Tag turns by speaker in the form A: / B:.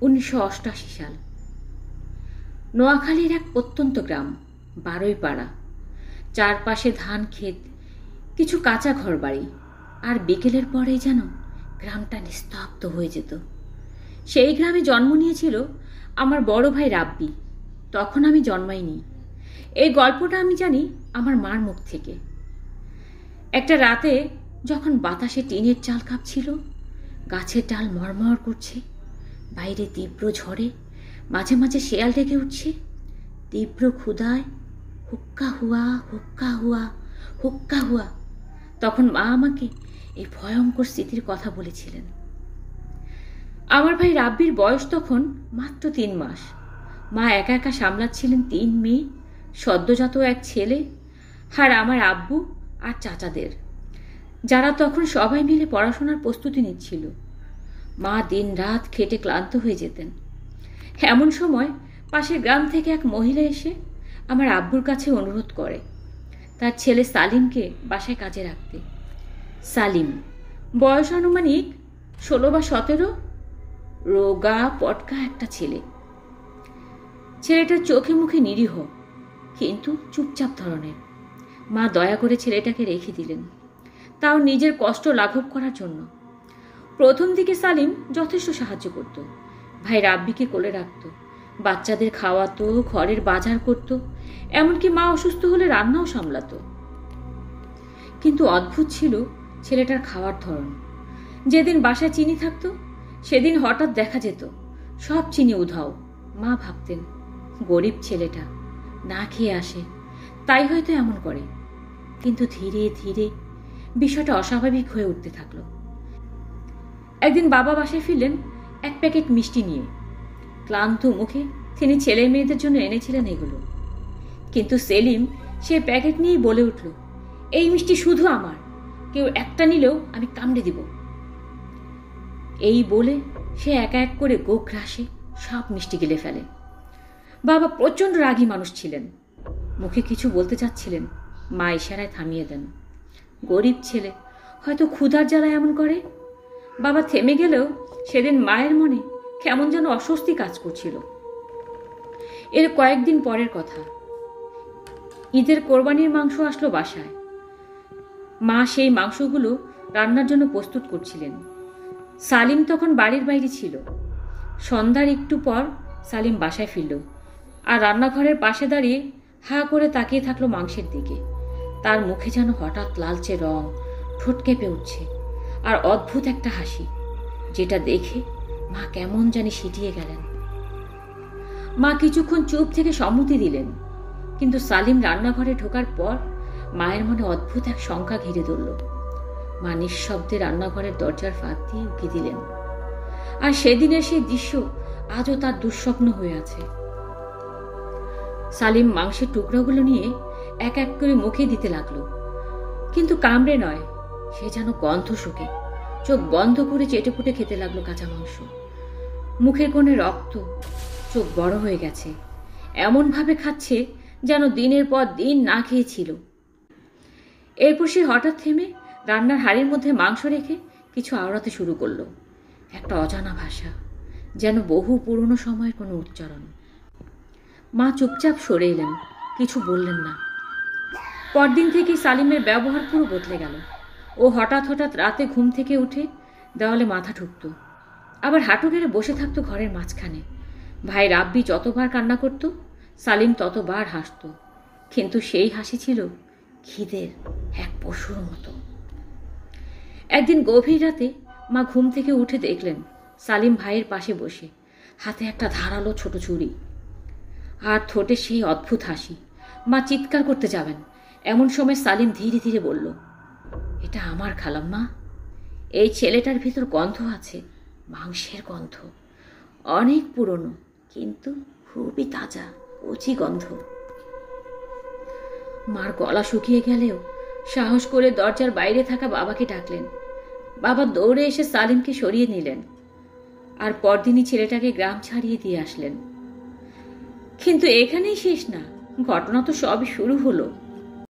A: 1988 সাল। নোয়াখালীর এক প্রত্যন্ত গ্রাম বারুইপাড়া। চারপাশে ধান ক্ষেত, কিছু কাঁচা ঘরবাড়ি, আর বিকেলের পরেই যেন গ্রামটা নিস্তব্ধ হয়ে যেত। সেই গ্রামে জন্ম নিয়েছিল আমার বড় ভাই রাব্বি। তখন আমি জন্মাইনি। এই গল্পটা আমি জানি আমার মার মুখ থেকে। একটা রাতে যখন বাতাসে টিনের চাল কাঁপছিল, গাছের ডাল মরমর করছে, বাইরে তীব্র ঝড়ে মাঝে মাঝে শেয়াল ডেকে উঠছে, তীব্র ক্ষুধায় হুক্কা হুয়া হুক্কা হুয়া হুক্কা হুয়া, তখন মা আমাকে এই ভয়ঙ্কর স্মৃতির কথা বলেছিলেন। আমার ভাই রাব্বির বয়স তখন মাত্র 3 মাস। মা একা একা সামলাচ্ছিলেন 3 মেয়ে, সদ্যজাত এক ছেলে, আর আমার আব্বু আর চাচাদের, যারা তখন সবাই মিলে পড়াশোনার প্রস্তুতি নিচ্ছিল। মা দিন রাত খেটে ক্লান্ত হয়ে যেতেন। এমন সময় পাশের গ্রাম থেকে এক মহিলা এসে আমার আব্বুর কাছে অনুরোধ করে তার ছেলে সালিমকে বাসায় কাজে রাখতে। সালিম বয়স আনুমানিক 16 বা 17, রোগা পটকা একটা ছেলে। ছেলেটার চোখে মুখে নিরীহ, কিন্তু চুপচাপ ধরনের। মা দয়া করে ছেলেটাকে রেখে দিলেন, তাও নিজের কষ্ট লাঘব করার জন্য। প্রথম দিকে সালিম যথেষ্ট সাহায্য করত। ভাই রাব্বিকে কোলে রাখত, বাচ্চাদের খাওয়াতো, ঘরের বাজার করত, এমনকি মা অসুস্থ হলে রান্নাও সামলাতো। কিন্তু অদ্ভুত ছিল ছেলেটার খাওয়ার ধরন। যেদিন বাসায় চিনি থাকতো, সেদিন হঠাৎ দেখা যেত সব চিনি উধাও। মা ভাবতেন গরিব ছেলেটা, না খেয়ে আসে, তাই হয়তো এমন করে। কিন্তু ধীরে ধীরে বিষয়টা অস্বাভাবিক হয়ে উঠতে থাকলো। একদিন বাবা বাসায় ফিরলেন এক প্যাকেট মিষ্টি নিয়ে। ক্লান্ত মুখে তিনি ছেলে মেয়েদের জন্য এনেছিলেন এগুলো। কিন্তু সেলিম সে প্যাকেট নিয়েই বলে উঠল, এই মিষ্টি শুধু আমার, কেউ একটা নিলেও আমি কামড়ে দিব। এই বলে সে একা এক করে গোগ্রাসে সব মিষ্টি গিলে ফেলে। বাবা প্রচণ্ড রাগী মানুষ ছিলেন, মুখে কিছু বলতে চাচ্ছিলেন, মা ইশারায় থামিয়ে দেন। গরিব ছেলে, হয়তো ক্ষুধার জ্বালায় এমন করে। বাবা থেমে গেলেও সেদিন মায়ের মনে কেমন যেন অস্বস্তি কাজ করছিল। এর কয়েকদিন পরের কথা। ঈদের কোরবানির মাংস আসলো বাসায়। মা সেই মাংসগুলো রান্নার জন্য প্রস্তুত করছিলেন। সালিম তখন বাড়ির বাইরে ছিল। সন্ধ্যার একটু পর সালিম বাসায় ফিরল, আর রান্নাঘরের পাশে দাঁড়িয়ে হা করে তাকিয়ে থাকলো মাংসের দিকে। তার মুখে যেন হঠাৎ লালচে রং, ঠোঁট কেঁপে উঠছে, আর অদ্ভুত একটা হাসি, যেটা দেখে মা কেমন জানি সিটিয়ে গেলেন। মা কিছুক্ষণ চুপ থেকে সম্মতি দিলেন, কিন্তু সালিম রান্নাঘরে ঢোকার পর মায়ের মনে অদ্ভুত এক শঙ্কা ঘিরে ধরল। মা নিঃশব্দে রান্নাঘরের দরজার ফাঁক দিয়ে উকি দিলেন, আর সেদিনের সেই দৃশ্য আজও তার দুঃস্বপ্ন হয়ে আছে। সালিম মাংসের টুকরোগুলো নিয়ে এক এক করে মুখে দিতে লাগলো, কিন্তু কামড়ে নয়, সে যেন গন্ধ শুকে চোখ বন্ধ করে চেটেপুটে খেতে লাগলো কাঁচা মাংস। মুখের কোণে রক্ত, চোখ বড় হয়ে গেছে, এমন ভাবে খাচ্ছে যেন দিনের পর দিন না খেয়েছিল। এরপর সে হঠাৎ থেমে রান্নার হাঁড়ির মধ্যে মাংস রেখে কিছু আওড়াতে শুরু করলো, একটা অজানা ভাষা, যেন বহু পুরনো সময়ের কোনো উচ্চারণ। মা চুপচাপ সরে এলেন, কিছু বললেন না। পরদিন থেকেই সালিমের ব্যবহার পুরো বদলে গেল। ও হঠাৎ হঠাৎ রাতে ঘুম থেকে উঠে দেওয়ালে মাথা ঠুকত, আবার হাঁটু গেড়ে বসে থাকতো ঘরের মাঝখানে। ভাই রাব্বি যতবার কান্না করত, সালিম ততবার হাসত, কিন্তু সেই হাসি ছিল খিদের এক পশুর মতো। একদিন গভীর রাতে মা ঘুম থেকে উঠে দেখলেন সালিম ভাইয়ের পাশে বসে, হাতে একটা ধারালো ছোট ছুরি, আর ঠোঁটে সেই অদ্ভুত হাসি। মা চিৎকার করতে যাবেন, এমন সময় সালিম ধীরে ধীরে বলল, এটা আমার খালাম্মা। এই ছেলেটার ভিতর গন্ধ আছে, মাংসের গন্ধ, অনেক পুরনো, কিন্তু খুবই তাজা, কচি গন্ধ। মার গলা শুকিয়ে গেলেও সাহস করে দরজার বাইরে থাকা বাবাকে ডাকলেন। বাবা দৌড়ে এসে সালিমকে সরিয়ে নিলেন, আর পরদিনই ছেলেটাকে গ্রাম ছাড়িয়ে দিয়ে আসলেন। কিন্তু এখানেই শেষ না, ঘটনা তো সবই শুরু হলো।